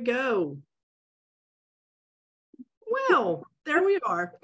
Go. Well, there we are.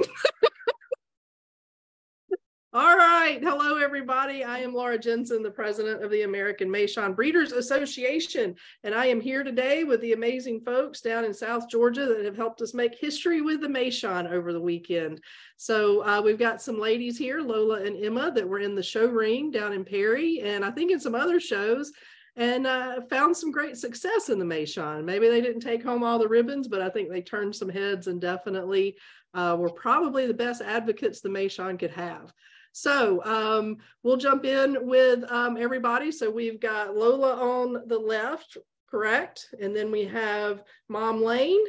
All right. Hello, everybody. I am Laura Jensen, the president of the American Meishan Breeders Association, and I am here today with the amazing folks down in South Georgia that have helped us make history with the Meishan over the weekend. So we've got some ladies here, Lola and Emma, that were in the show ring down in Perry, and I think in some other shows, and found some great success in the Meishan. Maybe they didn't take home all the ribbons, but I think they turned some heads and definitely were probably the best advocates the Meishan could have. So we'll jump in with everybody. So we've got Lola on the left, correct? And then we have Mom Lane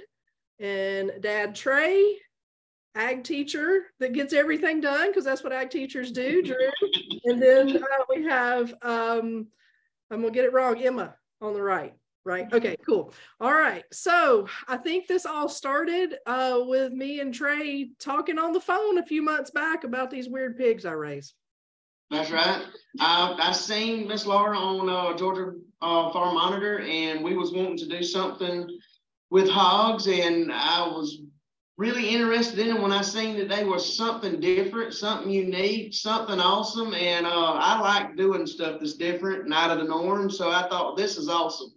and Dad Trey, ag teacher that gets everything done because that's what ag teachers do, Drew. And then we have, I'm gonna get it wrong, Emma on the right. Right. Okay, cool. All right. So I think this all started with me and Trey talking on the phone a few months back about these weird pigs I raised. That's right. I seen Miss Laura on Georgia Farm Monitor, and we was wanting to do something with hogs, and I was really interested in them when I seen that they were something different, something unique, something awesome, and I like doing stuff that's different and out of the norm, so I thought this is awesome.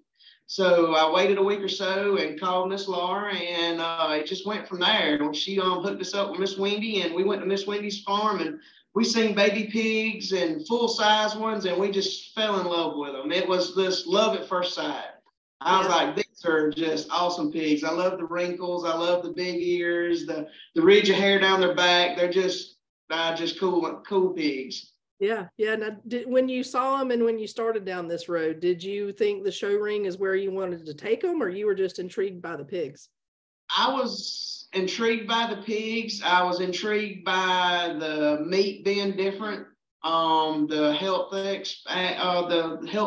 So I waited a week or so and called Miss Laura, and it just went from there. She hooked us up with Miss Wendy, and we went to Miss Wendy's farm, and we seen baby pigs and full-size ones, and we just fell in love with them. It was this love at first sight. I was like, these are just awesome pigs. I love the wrinkles. I love the big ears, the ridge of hair down their back. They're just cool pigs. Yeah. Now, when you saw them and when you started down this road, did you think the show ring is where you wanted to take them, or you were just intrigued by the pigs? I was intrigued by the pigs. I was intrigued by the meat being different, the health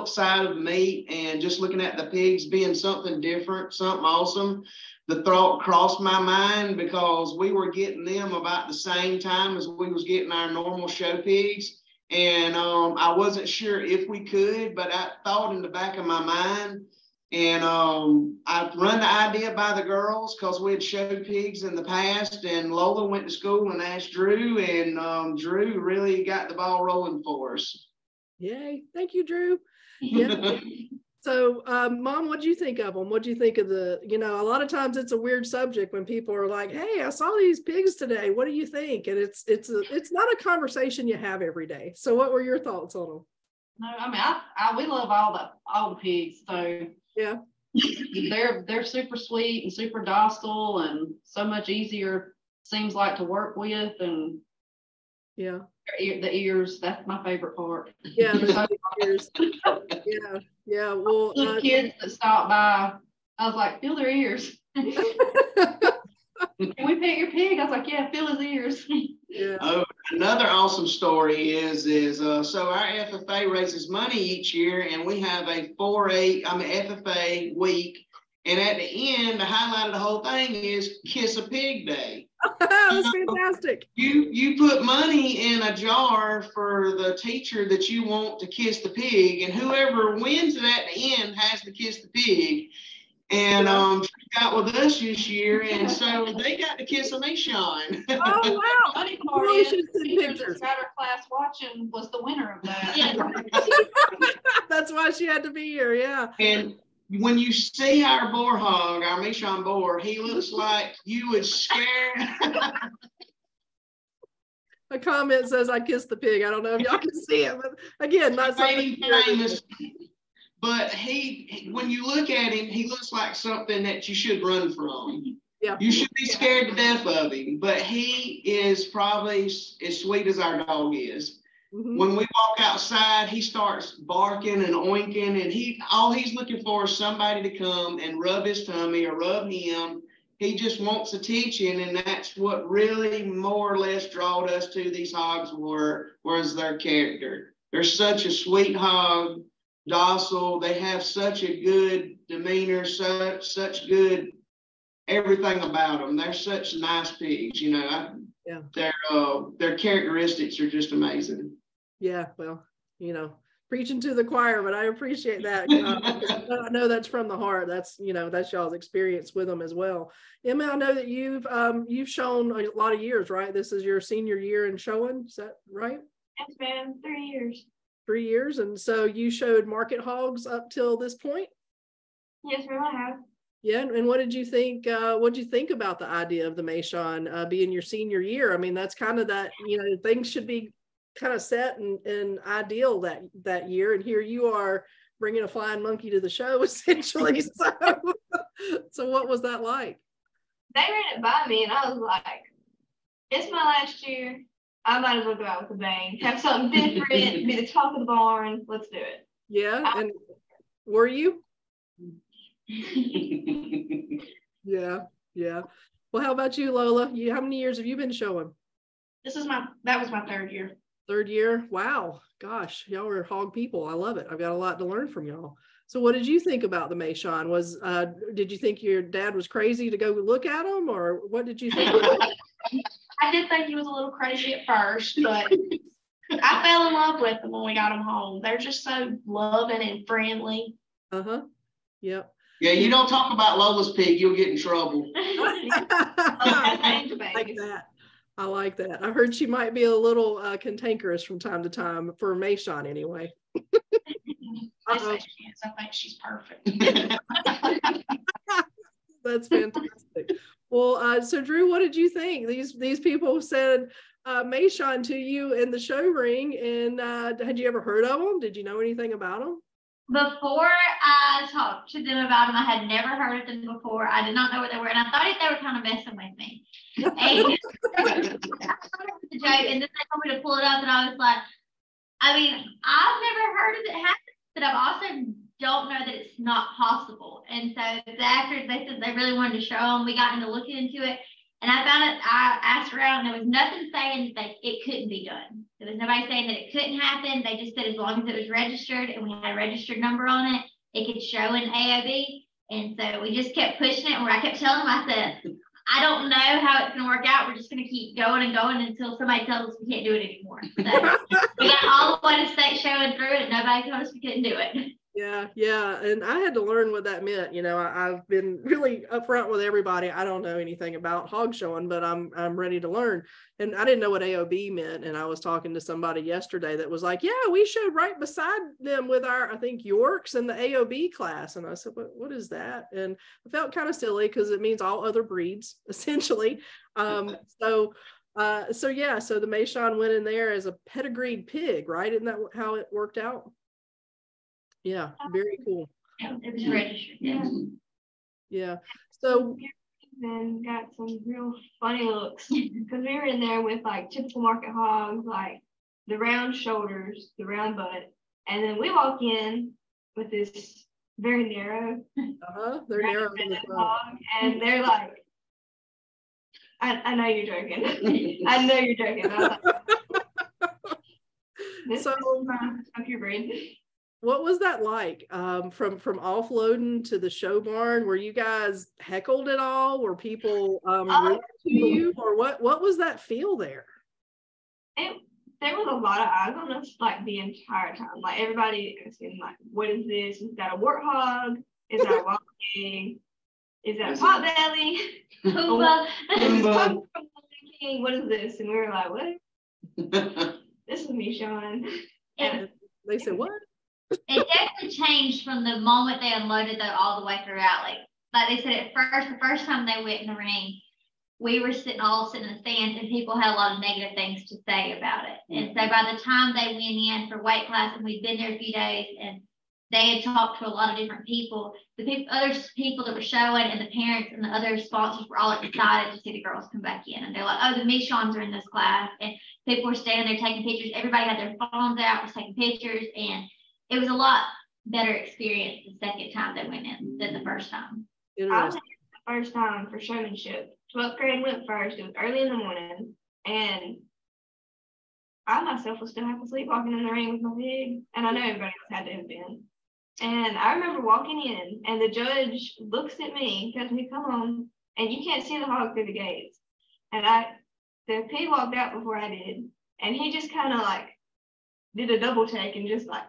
side of the meat, and just looking at the pigs being something different, something awesome. The thought crossed my mind because we were getting them about the same time as we was getting our normal show pigs. And I wasn't sure if we could, but I thought in the back of my mind, and I run the idea by the girls because we had showed pigs in the past, and Lola went to school and asked Drew, and Drew really got the ball rolling for us. Yay. Thank you, Drew. Yeah. So, Mom, what do you think of them? What do you think of a lot of times it's a weird subject when people are like, hey, I saw these pigs today. What do you think? And it's not a conversation you have every day. So what were your thoughts on them? No, I mean, we love all the pigs. So yeah, they're super sweet and super docile and so much easier, seems like, to work with. And yeah, the ears, that's my favorite part. Yeah, the ears. Yeah. Well, the kids that stopped by, I was like, feel their ears. Can we pet your pig? I was like, yeah, feel his ears. Yeah. Oh, another awesome story is so our FFA raises money each year, and we have a FFA week, and at the end, the highlight of the whole thing is Kiss a Pig Day. That's fantastic. You put money in a jar for the teacher that you want to kiss the pig, and whoever wins it at the end has to kiss the pig. And she got with us this year, and so they got to kiss a Meishan. Oh wow! Funny part is, the teacher that sat our class watching was the winner of that. Yeah. That's why she had to be here. Yeah. And when you see our boar hog, our Meishan boar, he looks like you would scare. A comment says, I kissed the pig. I don't know if y'all can see it, but again, not something famous. But when you look at him, he looks like something that you should run from. Yeah. You should be scared to death of him, but he is probably as sweet as our dog is. Mm-hmm. When we walk outside, he starts barking and oinking, and all he's looking for is somebody to come and rub his tummy or rub him. He just wants attention, and that's what really more or less drawed us to these hogs was their character. They're such a sweet hog, docile. They have such a good demeanor, such good everything about them. They're such nice pigs, Their characteristics are just amazing. Yeah, well, preaching to the choir, but I appreciate that. I know that's from the heart. That's, that's y'all's experience with them as well. Emma, I know that you've shown a lot of years, right? This is your senior year in showing. Is that right? Yes, ma'am. 3 years. 3 years. And so you showed market hogs up till this point? Yes, ma'am, I have. Yeah, and what did you think? What did you think about the idea of the Meishan being your senior year? I mean, that's kind of that, things should be kind of set and ideal that year, and here you are bringing a flying monkey to the show, essentially. So what was that like? They ran it by me, and I was like, "It's my last year. I might as well go out with a bang. Have something different. Be the talk of the barn. Let's do it." Yeah, and were you? Yeah. Well, how about you, Lola? How many years have you been showing? That was my 3rd year. 3rd year? Wow. Gosh, y'all are hog people. I love it. I've got a lot to learn from y'all. So what did you think about the Meishan? Did you think your dad was crazy to go look at them, or what did you think? I did think he was a little crazy at first, but I fell in love with them when we got them home. They're just so loving and friendly. Yep. Yeah, you don't talk about Lola's pig, you'll get in trouble. I like that. I heard she might be a little cantankerous from time to time for Meishan anyway. I think she's perfect. That's fantastic. Well, so Drew, what did you think? These people said Meishan to you in the show ring, and had you ever heard of them? Did you know anything about them? Before I talked to them about them, I had never heard of them before. I did not know what they were, and I thought they were kind of messing with me. And the joke, and then they told me to pull it up, and I was like, I mean, I've never heard of it happen, but I've also don't know that it's not possible. And so after they said they really wanted to show them, we got into looking into it, and I found it. I asked around, and there was nothing saying that it couldn't be done. There was nobody saying that it couldn't happen. They just said as long as it was registered and we had a registered number on it, it could show in AOB. And so we just kept pushing it. And I kept telling them, I said, I don't know how it's going to work out. We're just going to keep going and going until somebody tells us we can't do it anymore. So we got all the way to state show and through it, and nobody told us we couldn't do it. Yeah. And I had to learn what that meant. I've been really upfront with everybody. I don't know anything about hog showing, but I'm ready to learn. And I didn't know what AOB meant. And I was talking to somebody yesterday that was like, yeah, we showed right beside them with our, I think, Yorks in the AOB class. And I said, what is that? And I felt kind of silly because it means all other breeds, essentially. So the Meishan went in there as a pedigreed pig, right? Isn't that how it worked out? Yeah, very cool. Yeah, it was registered. Yeah. So then got some real funny looks because we were in there with like typical market hogs, like the round shoulders, the round butt, and then we walk in with this very narrow. They're narrow in the front. Hog, and they're like, I know you're joking. I know you're joking. I was like, this is my pure breed. What was that like from offloading to the show barn? Were you guys heckled at all? Were people rude to you, or what was that feel there? There was a lot of eyes on us like the entire time. Like everybody asking, like, what is this? Is that a warthog? Is that a wild pig? Is that a potbelly? What is this? And we were like, what? This is Meishan. And they said, what? It definitely changed from the moment they unloaded though all the way throughout. Like they said at first, the first time they went in the ring, we were all sitting in the stands and people had a lot of negative things to say about it. And so by the time they went in for weight class, and we'd been there a few days and they had talked to a lot of different people, other people that were showing and the parents and the other sponsors were all excited to see the girls come back in. And they're like, oh, the Meishans are in this class. And people were standing there taking pictures. Everybody had their phones out, was taking pictures, and it was a lot better experience the second time they went in than the first time. I was the first time for showmanship. 12th grade went first. It was early in the morning, and I myself was still half asleep walking in the ring with my pig, and I know everybody else had to have been. And I remember walking in, and the judge looks at me, tells me, come on, and you can't see the hog through the gates. And the pig walked out before I did, and he just kind of like did a double take and just like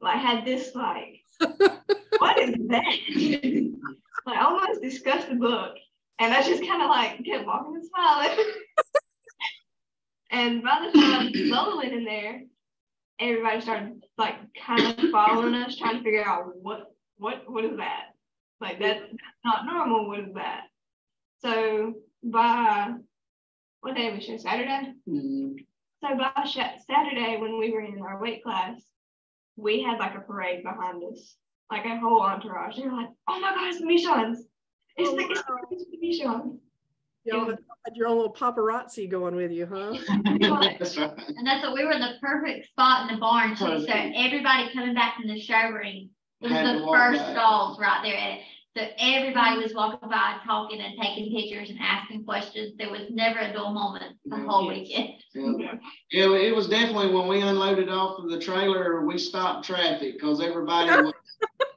like had this like, what is that? Like almost disgusted look. And I just kind of like kept walking and smiling. And by the time Lola went in there, everybody started like kind of following us, trying to figure out what is that? Like that's not normal. What is that? So by what day we show? Saturday. Mm-hmm. So by Saturday, when we were in our weight class, we had like a parade behind us, like a whole entourage. They were like, "Oh my gosh, the Meishans! It's the Meishans!" Y'all had your own little paparazzi going with you, huh? That's right. And that's what we were in the perfect spot in the barn too. So everybody coming back from the show ring, it was the first stalls right there at it. So everybody was walking by, talking and taking pictures and asking questions. There was never a dull moment the whole weekend. Yeah, it was definitely when we unloaded off of the trailer, we stopped traffic because everybody was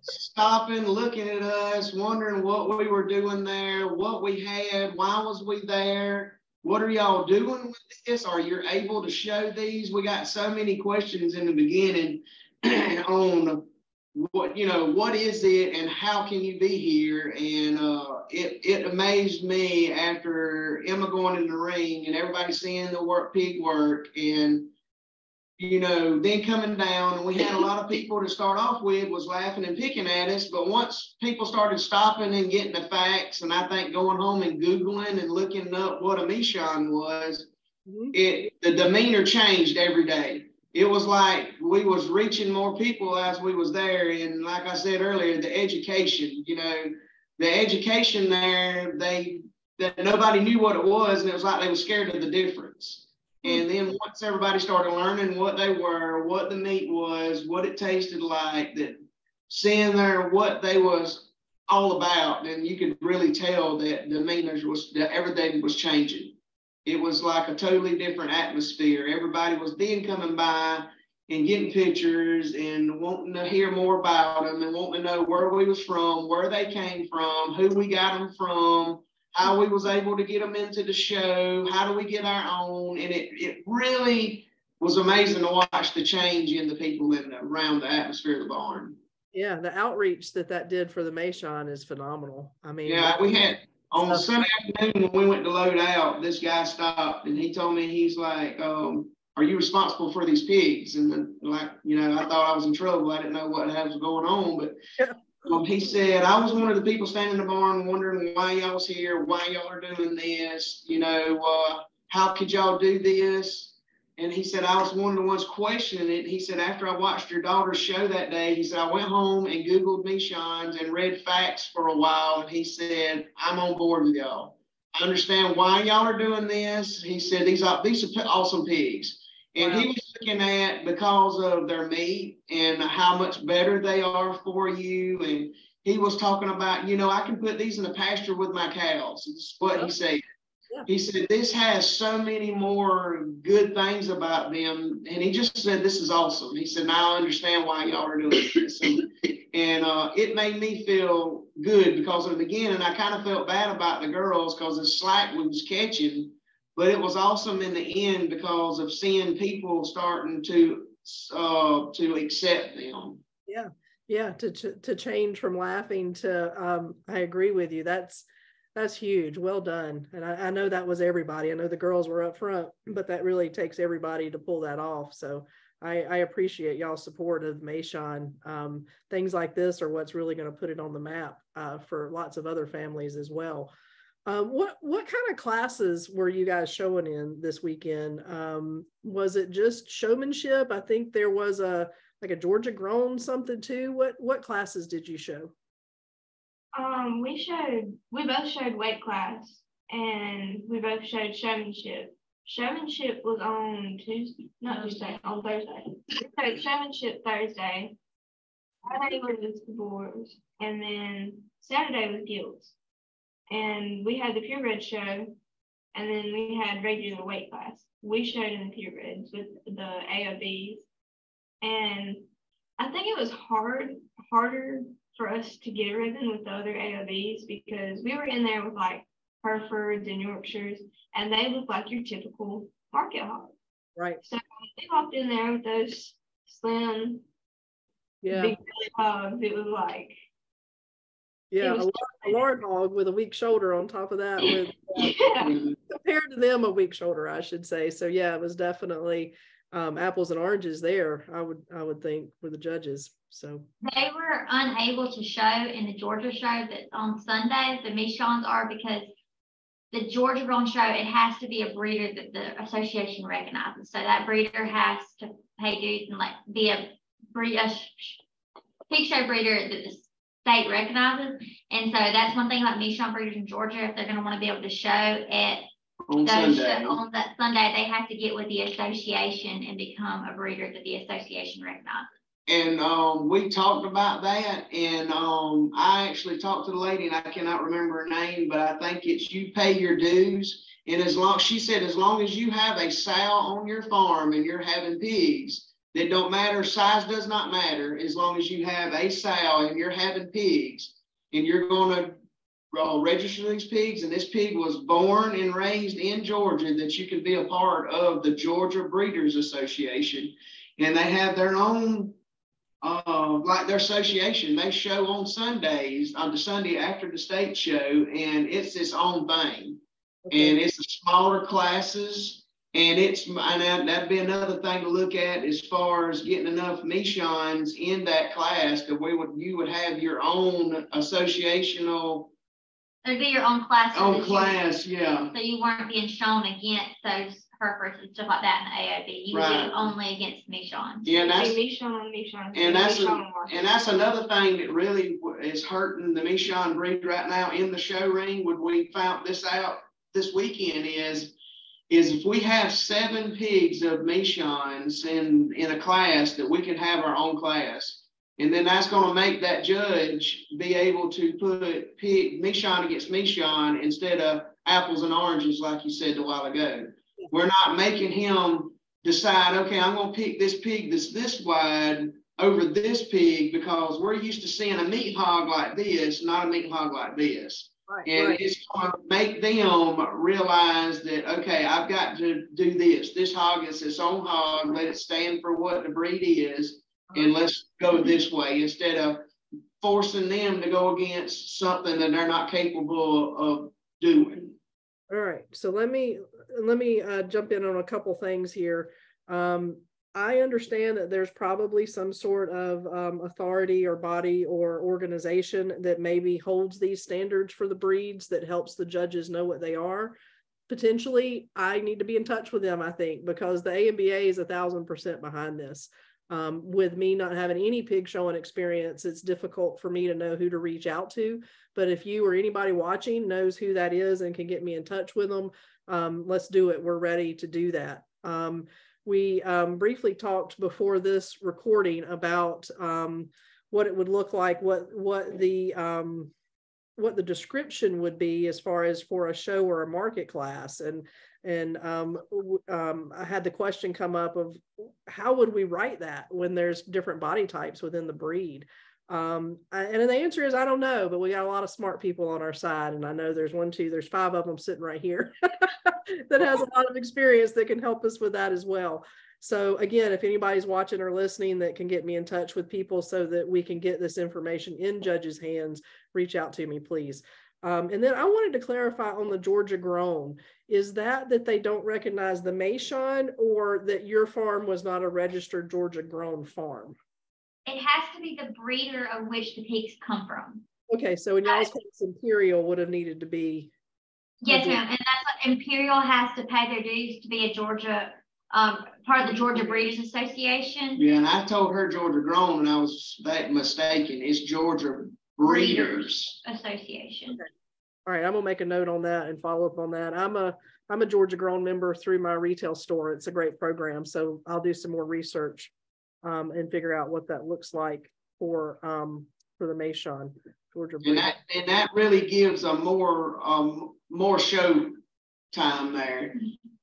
stopping, looking at us, wondering what we were doing there, what we had, why was we there, what are y'all doing with this? Are you able to show these? We got so many questions in the beginning on what is it and how can you be here? And it amazed me after Emma going in the ring and everybody seeing the pig work and then coming down, and we had a lot of people to start off with was laughing and picking at us. But once people started stopping and getting the facts, and I think going home and Googling and looking up what a Meishan was, the demeanor changed every day. It was like we was reaching more people as we was there. And like I said earlier, the education, the education there, that nobody knew what it was, and it was like they were scared of the difference. And then once everybody started learning what they were, what the meat was, what it tasted like, that seeing there what they was all about, then you could really tell that that everything was changing. It was like a totally different atmosphere. Everybody was then coming by and getting pictures and wanting to hear more about them and wanting to know where we was from, where they came from, who we got them from, how we was able to get them into the show, how do we get our own, and it really was amazing to watch the change in the people around the atmosphere of the barn. Yeah, the outreach that did for the Meishan is phenomenal. I mean, yeah, we had on Sunday afternoon when we went to load out, this guy stopped and he told me, he's like, are you responsible for these pigs? And then, I thought I was in trouble. I didn't know what was going on, but he said, I was one of the people standing in the barn wondering why y'all was here, why y'all are doing this, how could y'all do this? And he said, I was one of the ones questioning it. He said, after I watched your daughter's show that day, he said, I went home and Googled Meishans and read facts for a while. And he said, I'm on board with y'all. I understand why y'all are doing this. He said, these are awesome pigs. And he was looking at because of their meat and how much better they are for you. And he was talking about, I can put these in the pasture with my cows. That's what he said. Yeah. He said, this has so many more good things about them. And he just said, this is awesome. He said, now I understand why y'all are doing this. And it made me feel good because in the beginning, I kind of felt bad about the girls because the slack we was catching. But it was awesome in the end because of seeing people starting to accept them. Yeah, to change from laughing to I agree with you. That's huge. Well done. And I know that was everybody. I know the girls were up front, but that really takes everybody to pull that off. So I appreciate y'all's support of Meishan. Things like this are what's really going to put it on the map for lots of other families as well. What kind of classes were you guys showing in this weekend? Was it just showmanship? I think there was a Georgia grown something too. What classes did you show? We both showed weight class and we both showed showmanship. Showmanship was on on Thursday. So showmanship Thursday. Friday was the boars, and then Saturday was gilts. And we had the purebred show, and then we had regular weight class. We showed in the purebreds with the AOBs, and I think it was harder for us to get a ribbon with the other AOBs because we were in there with like Herefords and Yorkshires, and they look like your typical market hog. Right. So we walked in there with those slim Yeah. big hogs. It was like, Yeah, was a large hog with a weak shoulder on top of that, with yeah. compared to them, a weak shoulder, I should say. So yeah, it was definitely apples and oranges there, I would think, for the judges. So they were unable to show in the Georgia show that on Sundays, the Meishans are, because the Georgia grown show, it has to be a breeder that the association recognizes. So that breeder has to pay dues and like be a pig show breeder that the state recognizes. And so that's one thing like Meishan breeders in Georgia, if they're going to want to be able to show at on Sunday. On that Sunday, they have to get with the association and become a breeder that the association recognizes. And we talked about that, and I actually talked to the lady, and I cannot remember her name, but I think it's you pay your dues. And she said, as long as you have a sow on your farm and you're having pigs, that don't matter, size does not matter, as long as you have a sow and you're having pigs, and you're going to register these pigs, and this pig was born and raised in Georgia, that you can be a part of the Georgia Breeders Association. And they have their own like their association, they show on Sundays, on the Sunday after the state show, and it's its own thing. Okay. And it's the smaller classes, and that'd be another thing to look at as far as getting enough Meishans in that class, that you would have your own associational. It'd be your own class. Yeah. So you weren't being shown against those Herefords and stuff like that in the AOB. You would be only against Meishans. Yeah, and that's another thing that really is hurting the Meishan breed right now in the show ring. When we found this out this weekend is if we have 7 pigs of Meishans in a class, that we can have our own class. And then that's going to make that judge be able to put Meishan against Meishan instead of apples and oranges, like you said a while ago. We're not making him decide, okay, I'm going to pick this pig that's this wide over this pig because we're used to seeing a meat hog like this, not a meat hog like this. Right, and it's going to make them realize that, okay, I've got to do this. This hog is its own hog. Let it stand for what the breed is, and let's go this way instead of forcing them to go against something that they're not capable of doing. All right, so let me jump in on a couple things here. I understand that there's probably some sort of authority or body or organization that maybe holds these standards for the breeds, that helps the judges know what they are. Potentially, I need to be in touch with them, I think, because the AMBA is 1,000% behind this. With me not having any pig showing experience, it's difficult for me to know who to reach out to. But if you or anybody watching knows who that is and can get me in touch with them, let's do it. We're ready to do that. We briefly talked before this recording about what it would look like, what the description would be as far as for a show or a market class. And I had the question come up of how would we write that when there's different body types within the breed? And the answer is, I don't know, but we got a lot of smart people on our side. And I know there's 5 of them sitting right here that has a lot of experience that can help us with that as well. So again, if anybody's watching or listening that can get me in touch with people so that we can get this information in judges' hands, reach out to me, please. And then I wanted to clarify on the Georgia grown, is that they don't recognize the Meishan, or that your farm was not a registered Georgia grown farm? It has to be the breeder of which the pigs come from. Okay, so in y'all's case, Imperial would have needed to be. Yes, ma'am, and that's what Imperial has to pay their dues to be a Georgia, part of the Georgia Breeders Association. Yeah, and I told her Georgia grown, and I was that mistaken. It's Georgia Breeders Association. Okay. All right, I'm gonna make a note on that and follow up on that. I'm a Georgia grown member through my retail store. It's a great program, so I'll do some more research and figure out what that looks like for the Meishan Georgia breed. And that really gives a more show time there.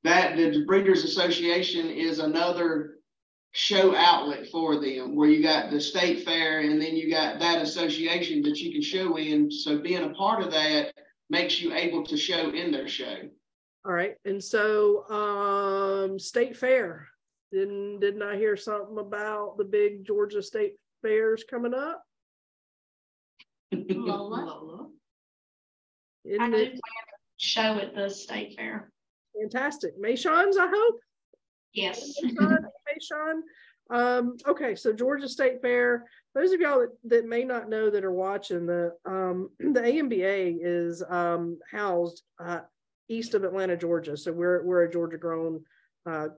That the Breeders Association is another show outlet for them, where you got the state fair and then you got that association that you can show in. So being a part of that makes you able to show in their show. All right, and so state fair. Didn't I hear something about the big Georgia State fairs coming up? Lola. Isn't I it did plan a show at the state fair. fantastic? Meishans, I hope. Yes. Meishan. Okay, so Georgia State Fair. Those of y'all that may not know that are watching, the AMBA is housed east of Atlanta, Georgia. So we're a Georgia grown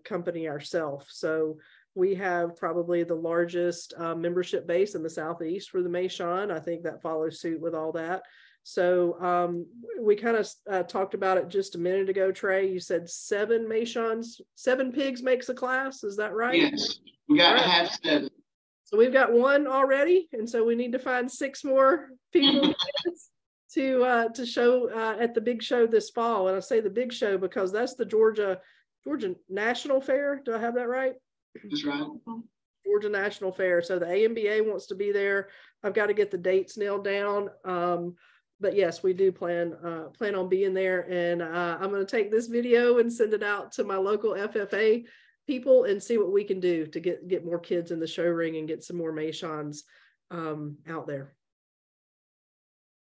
company ourselves. So we have probably the largest membership base in the Southeast for the Meishan. I think that follows suit with all that. So we kind of talked about it just a minute ago, Trey. You said 7 Meishans, 7 pigs makes a class. Is that right? Yes, we got to Right. have 7. So we've got 1 already, and so we need to find 6 more people to show at the big show this fall. And I say the big show because that's the Georgia National Fair. Do I have that right? That's right. Georgia National Fair. So the AMBA wants to be there. I've got to get the dates nailed down. But yes, we do plan on being there. And I'm going to take this video and send it out to my local FFA people and see what we can do to get more kids in the show ring and get some more Meishans out there.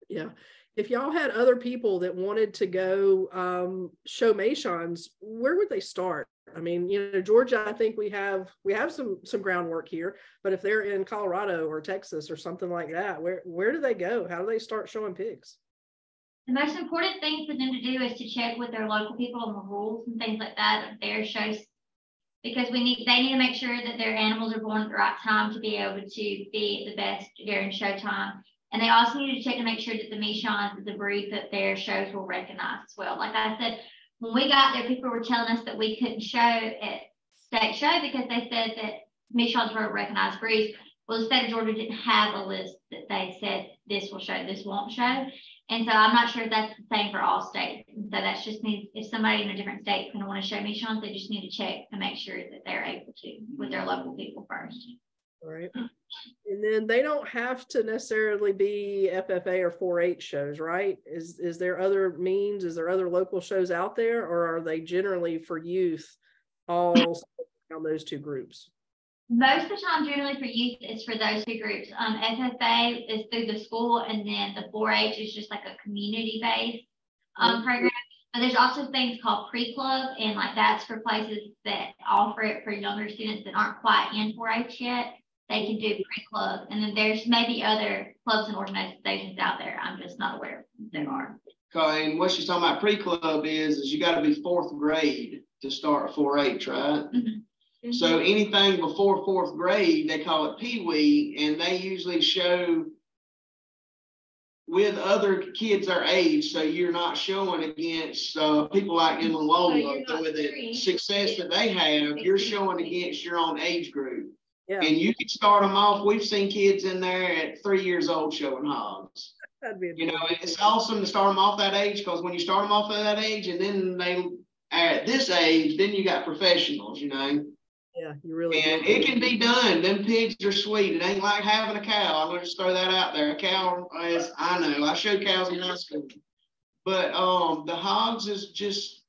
Yeah. If y'all had other people that wanted to go show Meishans, where would they start? I mean, you know, Georgia, I think we have some groundwork here, but if they're in Colorado or Texas or something like that, where do they go? How do they start showing pigs? The most important thing for them to do is to check with their local people on the rules and things like that of their shows, because they need to make sure that their animals are born at the right time to be able to be the best during showtime. And they also need to check to make sure that the Meishans is a breed that their shows will recognize as well. Like I said, when we got there, people were telling us that we couldn't show at state show because they said that Meishans were a recognized breed. Well, the state of Georgia didn't have a list that they said this will show, this won't show. And so I'm not sure if that's the same for all states. And so that's just needs, if somebody in a different state is going to want to show Meishans, they just need to check to make sure that they're able to with their local people first. All right. And then they don't have to necessarily be FFA or 4-H shows, right? Is there other means? Is there other local shows out there, or are they generally for youth all on those 2 groups? Most of the time, generally for youth, it's for those 2 groups. FFA is through the school, and then the 4-H is just like a community-based program. But there's also things called pre-club, and like that's for places that offer it for younger students that aren't quite in 4-H yet. They can do pre-club, and then there's maybe other clubs and organizations out there. I'm just not aware if there are. Okay, and what she's talking about pre-club is you got to be 4th grade to start 4-H, right? Mm-hmm. So anything before 4th grade, they call it pee-wee, and they usually show with other kids their age. So you're not showing against people like Emma Lola with the success that they have. You're showing against your own age group. Yeah. And you can start them off. We've seen kids in there at 3 years old showing hogs. That'd be you know, it's awesome to start them off that age, because when you start them off at that age and then they at this age, then you got professionals, you know. Yeah, you really and do. It can be done. Them pigs are sweet. It ain't like having a cow. I'm gonna just throw that out there. A cow is, I know, I showed cows in high school. But the hogs is just,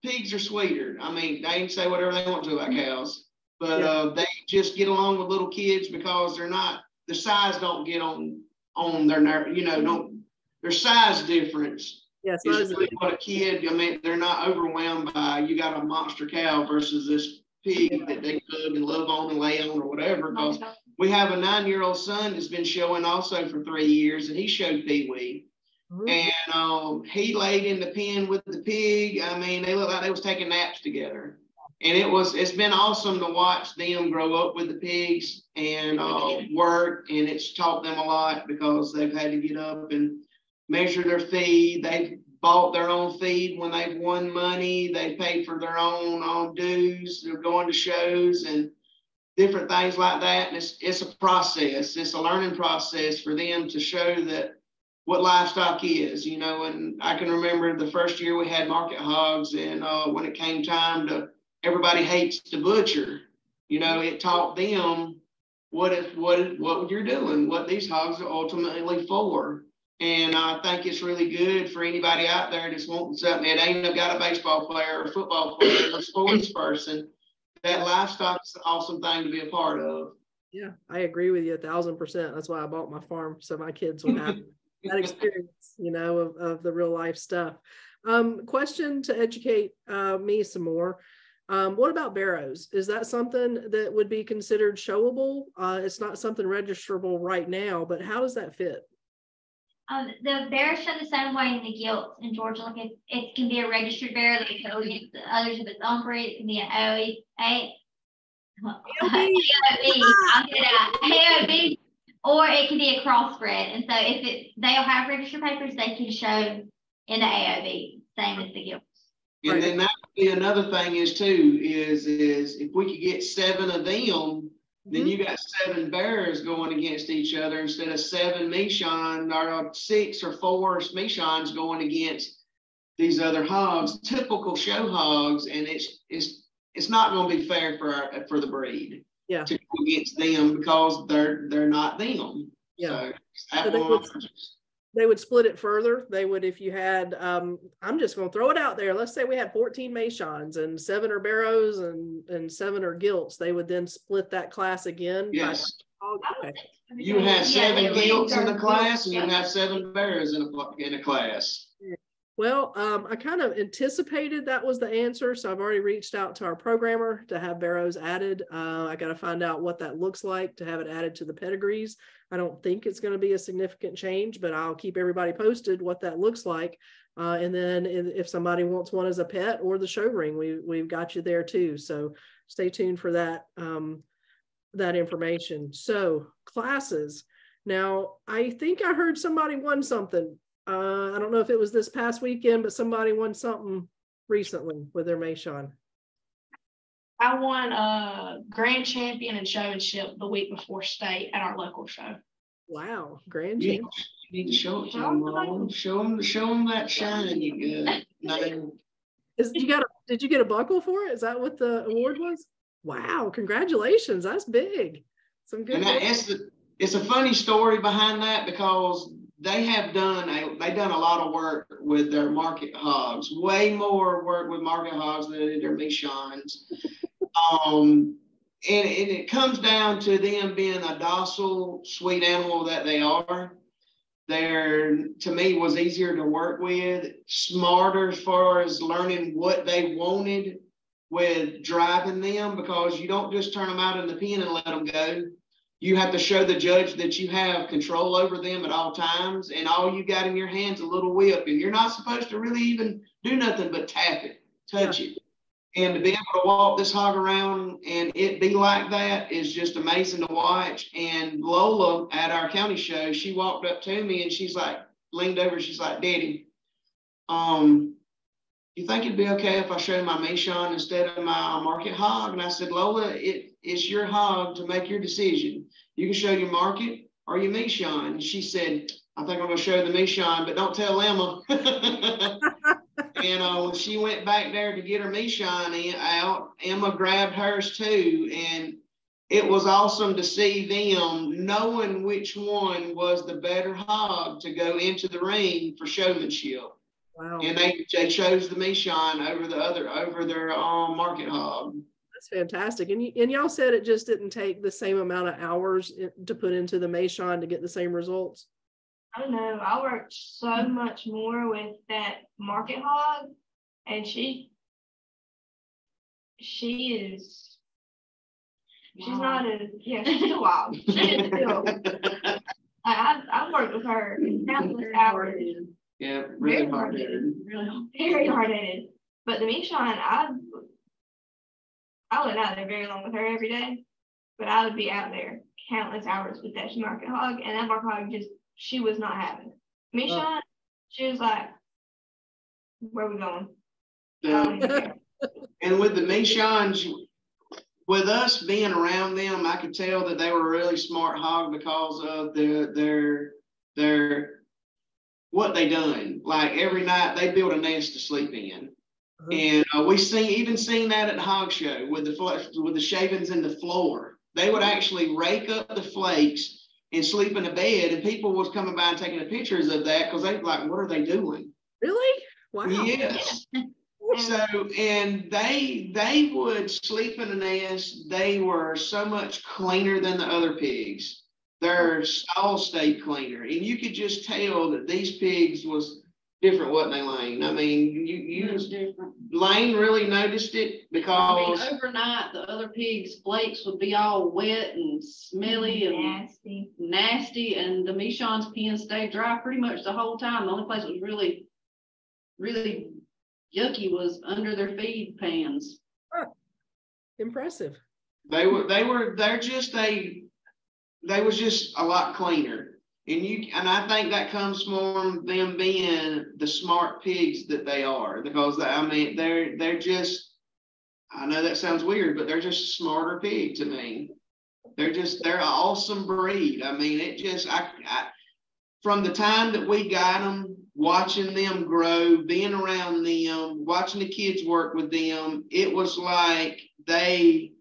pigs are sweeter. I mean, they can say whatever they want to about cows. But they just get along with little kids because they're not, the size don't get on their nerve, you know, don't, their size difference. Yes, is really what a kid, I mean, they're not overwhelmed by, you got a monster cow versus this pig that they hug and love on and lay on or whatever. Because we have a 9-year-old son that's been showing also for 3 years, and he showed pee-wee. And he laid in the pen with the pig. I mean, they looked like they was taking naps together. And it's been awesome to watch them grow up with the pigs and work, and it's taught them a lot because they've had to get up and measure their feed. They've bought their own feed when they've won money. They paid for their own dues. They're going to shows and different things like that. And it's a process. It's a learning process for them to show that what livestock is, you know. And I can remember the first year we had market hogs, and when it came time to, everybody hates to butcher, you know, it taught them what you're doing, what these hogs are ultimately for. And I think it's really good for anybody out there that's wanting something that ain't got a baseball player or a football player or a sports person. That livestock is an awesome thing to be a part of. Yeah, I agree with you 1,000%. That's why I bought my farm, so my kids would have that experience, you know, of the real life stuff. Question to educate me some more. What about barrows? Is that something that would be considered showable? It's not something registrable right now, but how does that fit? The barrows show the same way in the gilts in Georgia. Like it can be a registered barrow that can go against the others if it's on breed. It can be an AOB, or it can be a crossbred. And so if they'll have registered papers, they can show in the AOB, same as the gilts. And then that would be another thing is if we could get 7 of them, then you got 7 bears going against each other instead of 7 Meishan or 6 or 4 Meishans going against these other hogs, typical show hogs, and it's not going to be fair for the breed to go against them because they're not them. Yeah. So they would split it further. They would, if you had, I'm just going to throw it out there. Let's say we had 14 Meishans and 7 are barrows and 7 are gilts. They would then split that class again. Yes. Okay. You have 7 gilts in the class and you have 7 bears in a class. Well, I kind of anticipated that was the answer. So I've already reached out to our programmer to have barrows added. I got to find out what that looks like to have it added to the pedigrees. I don't think it's going to be a significant change, but I'll keep everybody posted what that looks like. And then if somebody wants one as a pet or the show ring, we've got you there too. So stay tuned for that, that information. So classes. Now, I think I heard somebody won something. I don't know if it was this past weekend, but somebody won something recently with their Meishan. I won grand champion and showmanship the week before state at our local show. Wow, grand champion. You need to show it to them all. Show them that shine you got. Did you get a buckle for it? Is that what the award was? Wow, congratulations. That's big. Some good. And it's a funny story behind that because they've done a lot of work with their market hogs, way more work with market hogs than their Meishans. And it comes down to them being a docile, sweet animal that they are. They're, to me, was easier to work with, smarter as far as learning what they wanted with driving them, because you don't just turn them out in the pen and let them go. You have to show the judge that you have control over them at all times, and all you got in your hands is a little whip, and you're not supposed to really even do nothing but tap it, touch it. And to be able to walk this hog around and it be like that is just amazing to watch. And Lola at our county show, she walked up to me and she's like, leaned over, she's like, Daddy, you think it'd be okay if I show my Meishan instead of my market hog? And I said, Lola, it's your hog to make your decision. You can show your market or your Meishan. And she said, I think I'm going to show the Meishan, but don't tell Emma. And when she went back there to get her Meishan out, Emma grabbed hers too. And it was awesome to see them knowing which one was the better hog to go into the ring for showmanship. Wow. And they chose the Meishan over their market hog. That's fantastic. And y'all said it just didn't take the same amount of hours to put into the Meishan to get the same results. I don't know. I worked so much more with that market hog, and she's not as, she's still wild. She is still. I worked with her countless hours. Yeah, really hard-headed. Very hard-headed. But the Meishan, I went out there very long with her every day, but I would be out there countless hours with that market hog, and that market hog she was not having it. Meishan, she was like, where are we going? And with the Meishans, with us being around them, I could tell that they were a really smart hog because of their what they done. Like every night they build a nest to sleep in. And we even seen that at the hog show with the shavings in the floor. They would actually rake up the flakes and sleep in a bed, and people was coming by and taking the pictures of that because they like, what are they doing? Really? Wow. Yes. And they would sleep in a nest. They were so much cleaner than the other pigs. Their stall stayed cleaner, and you could just tell that these pigs was different, wasn't they, Lane? I mean, Lane really noticed it because overnight the other pigs' flakes would be all wet and smelly and nasty, and the Meishans' pen stayed dry pretty much the whole time. The only place that was really, really yucky was under their feed pans. Huh. Impressive. They was just a lot cleaner. And I think that comes from them being the smart pigs that they are, because they're just, I know that sounds weird, but they're just a smarter pig to me. They're an awesome breed. I mean, from the time that we got them, watching them grow, being around them, watching the kids work with them, it was like they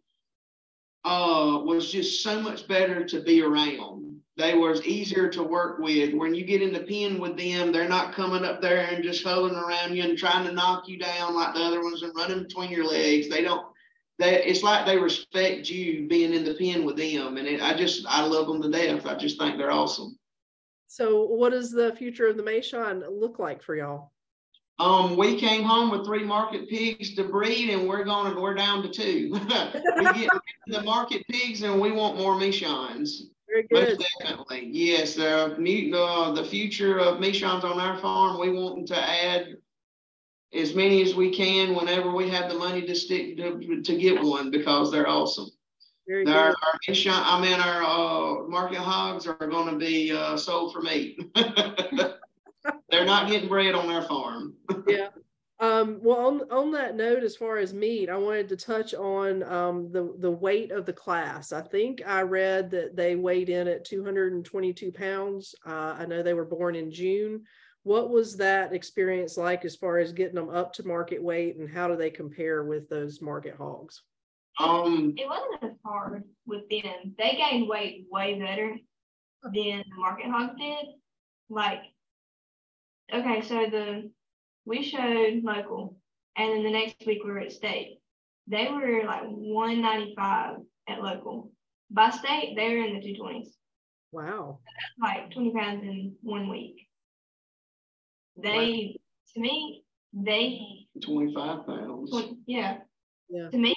was just so much better to be around. They were easier to work with. When you get in the pen with them, they're not coming up there and just hovering around you and trying to knock you down like the other ones and running between your legs. It's like they respect you being in the pen with them. And I love them to death. I just think they're awesome. So what does the future of the Meishan look like for y'all? We came home with 3 market pigs to breed, and we're down to 2. We get the market pigs, and we want more Meishans. Very good. Most definitely, yes. The future of Meishans on our farm, we want to add as many as we can whenever we have the money to get one, because they're awesome. Very good. Our market hogs are going to be sold for meat. They're not getting bred on our farm. Yeah. Well, on that note, as far as meat, I wanted to touch on the weight of the class. I think I read that they weighed in at 222 pounds. I know they were born in June. What was that experience like as far as getting them up to market weight, and how do they compare with those market hogs? It wasn't as hard with them. They gained weight way better than the market hogs did. Like, okay, so we showed local, and then the next week we were at state. They were like 195 at local. By state, they were in the 220s. Wow. That's like 20 pounds in 1 week. To me, 25 pounds. Yeah. Yeah. To me,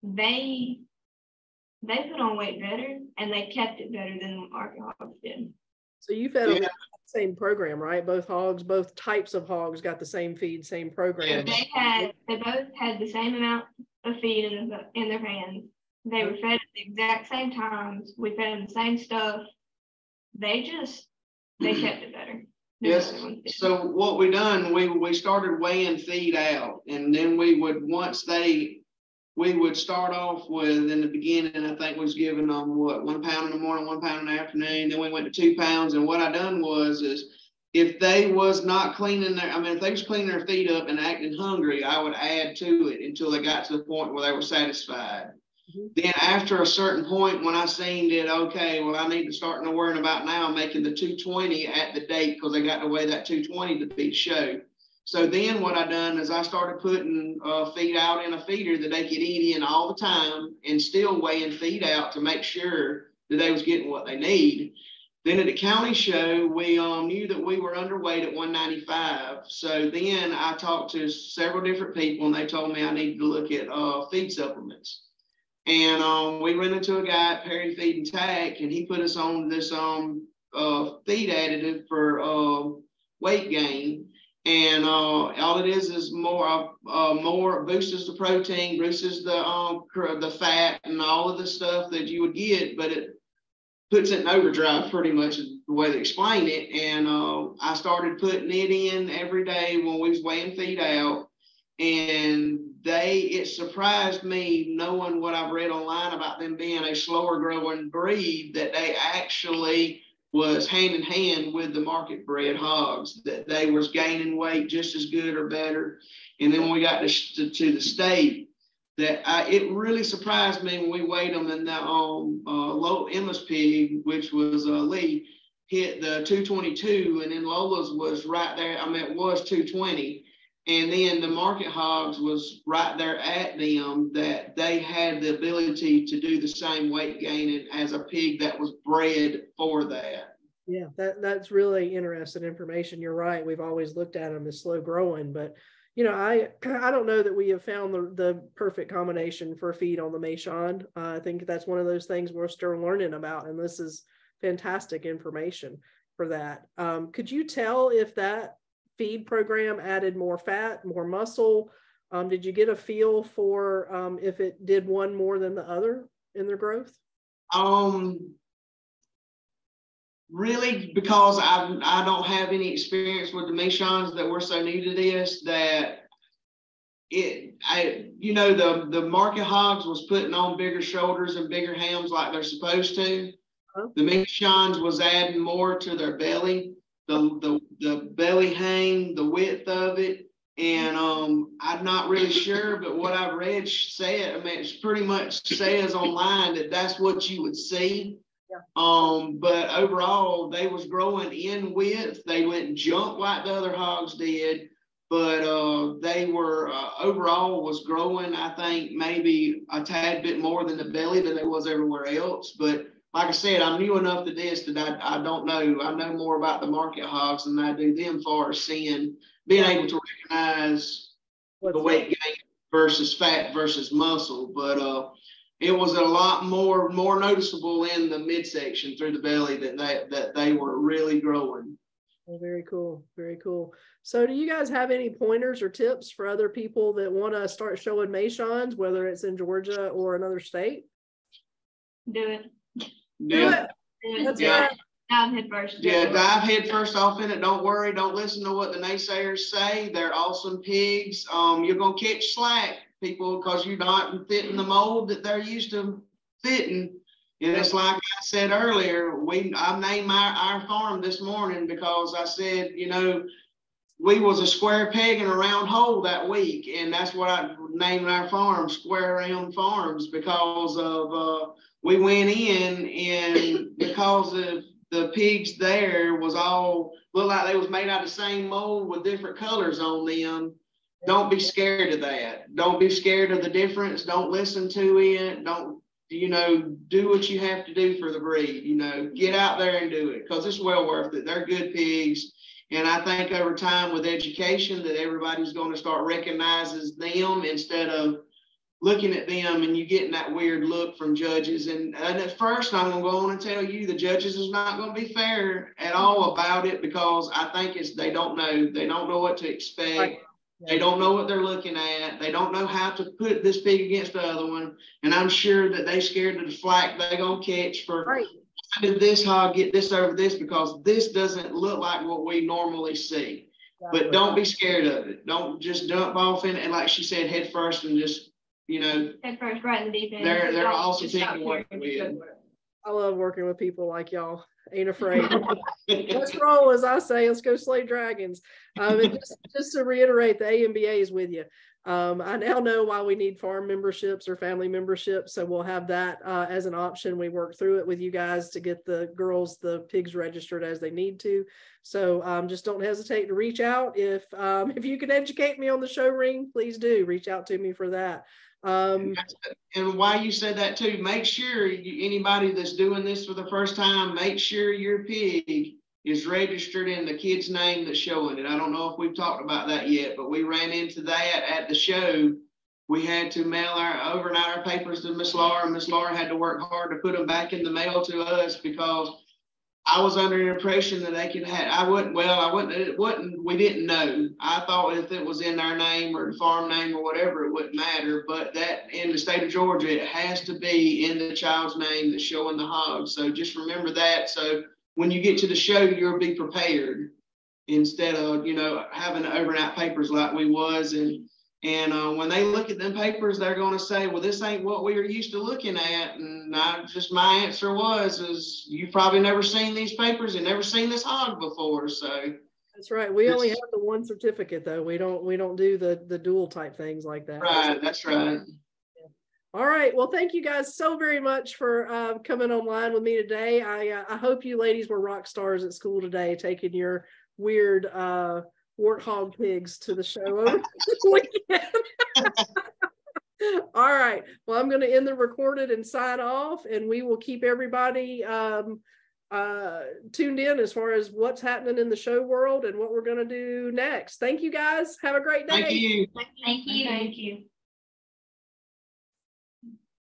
they put on weight better, and they kept it better than the market hogs did. So you fed them the same program, right? Both types of hogs got the same feed, same program. Yeah. They both had the same amount of feed in their pans. They were fed at the exact same times. We fed them the same stuff. They kept it better. Yes. So what we done, we started weighing feed out, and then we would start off with, in the beginning, I think was giving them 1 pound in the morning, 1 pound in the afternoon. Then we went to 2 pounds. And what I done is if they was not cleaning if they was cleaning their feet up and acting hungry, I would add to it until they got to the point where they were satisfied. Mm-hmm. Then after a certain point, when I seen that, okay, well, I need to start worrying about now making the 220 at the date, because they got to weigh that 220 to beat show. So then what I done is I started putting feed out in a feeder that they could eat in all the time, and still weighing feed out to make sure that they was getting what they need. Then at the county show, we knew that we were underweight at 195. So then I talked to several different people, and they told me I needed to look at feed supplements. And we ran into a guy at Perry Feed and Tack, and he put us on this feed additive for weight gain. And all it is more boosts the protein, boosts the fat and all of the stuff that you would get, but it puts it in overdrive, pretty much is the way they explain it. And I started putting it in every day when we was weighing feed out, and it surprised me, knowing what I've read online about them being a slower growing breed, that they actually was hand in hand with the market bred hogs, that they was gaining weight just as good or better. And then when we got to the state, that it really surprised me when we weighed them, and the Emma's pig, which was Lee, hit the 222, and then Lola's was right there. It was 220. And then the market hogs was right there at them, that they had the ability to do the same weight gaining as a pig that was bred for that. Yeah, that's really interesting information. You're right. We've always looked at them as slow growing, but you know, I don't know that we have found the perfect combination for feed on the Meishan. I think that's one of those things we're still learning about, and this is fantastic information for that. Could you tell if that feed program added more fat, more muscle? Did you get a feel for if it did one more than the other in their growth? Really, because I don't have any experience with the Meishans, that we're so new to this, that you know, the market hogs was putting on bigger shoulders and bigger hams like they're supposed to. The Meishans was adding more to their belly, the belly hang, the width of it. And I'm not really sure, but what I've read said, I mean, it's pretty much says online that that's what you would see. Yeah. But overall, they was growing in width. They wouldn't jump like the other hogs did, but they were overall was growing, I think, maybe a tad bit more than the belly than it was everywhere else. But like I said, I'm new enough to this that I don't know. I know more about the market hogs than I do them, far as being able to recognize the weight gain versus fat versus muscle. But it was a lot more noticeable in the midsection through the belly that they were really growing. Well, very cool. Very cool. So do you guys have any pointers or tips for other people that want to start showing Meishans, whether it's in Georgia or another state? Do it. Do it. That's right. Dive head first. Yeah, dive head first off in it. Don't worry. Don't listen to what the naysayers say. They're awesome pigs. You're going to catch slack, people, because you're not fitting the mold that they're used to fitting. And it's like I said earlier, I named our farm this morning because I said, you know, we was a square peg in a round hole that week. And that's what I named our farm, Square Round Farms, because of we went in, and because of the pigs there was all looked like they was made out of the same mold with different colors on them. Don't be scared of that. Don't be scared of the difference. Don't listen to it. Don't, you know, do what you have to do for the breed. You know, get out there and do it, because it's well worth it. They're good pigs. And I think over time with education that everybody's going to start recognizing them instead of looking at them and you getting that weird look from judges. And at first, I'm going to go on and tell you the judges is not going to be fair at all about it, because I think they don't know. They don't know what to expect. Right. They don't know what they're looking at. They don't know how to put this pig against the other one. And I'm sure that they scared of the flack they're going to catch for, right, how did this hog get this over this? Because this doesn't look like what we normally see. Exactly. But don't be scared of it. Don't just dump off in it. And like she said, head first and just, you know, head first, right in the deep end. They're awesome people to work with. I love working with people like y'all. Ain't afraid. Let's roll, as I say. Let's go slay dragons. And just to reiterate, the AMBA is with you. I now know why we need farm memberships or family memberships, so we'll have that as an option. We work through it with you guys to get the pigs registered as they need to. So just don't hesitate to reach out. If you can educate me on the show ring, please do reach out to me for that. And why you said that too, make sure anybody that's doing this for the first time, make sure your pig is registered in the kid's name that's showing it. I don't know if we've talked about that yet, but we ran into that at the show. We had to mail overnight our papers to Miss Laura, and Miss Laura had to work hard to put them back in the mail to us, because I was under the impression that they could have, we didn't know. I thought if it was in our name or the farm name or whatever, it wouldn't matter. But that in the state of Georgia, it has to be in the child's name that's showing the hog. So just remember that. So when you get to the show, you'll be prepared instead of, you know, having overnight papers like we was. And when they look at them papers, they're going to say, well, this ain't what we were used to looking at. And my answer was, you've probably never seen these papers and never seen this hog before. So that's right. We only have the one certificate, though. We don't do the dual type things like that. Right. That's right. Yeah. All right. Well, thank you guys so very much for coming online with me today. I hope you ladies were rock stars at school today, taking your weird warthog pigs to the show over the weekend. All right. Well, I'm going to end the recorded and sign off, and we will keep everybody tuned in as far as what's happening in the show world and what we're going to do next. Thank you guys. Have a great day. Thank you. Thank you. Thank you.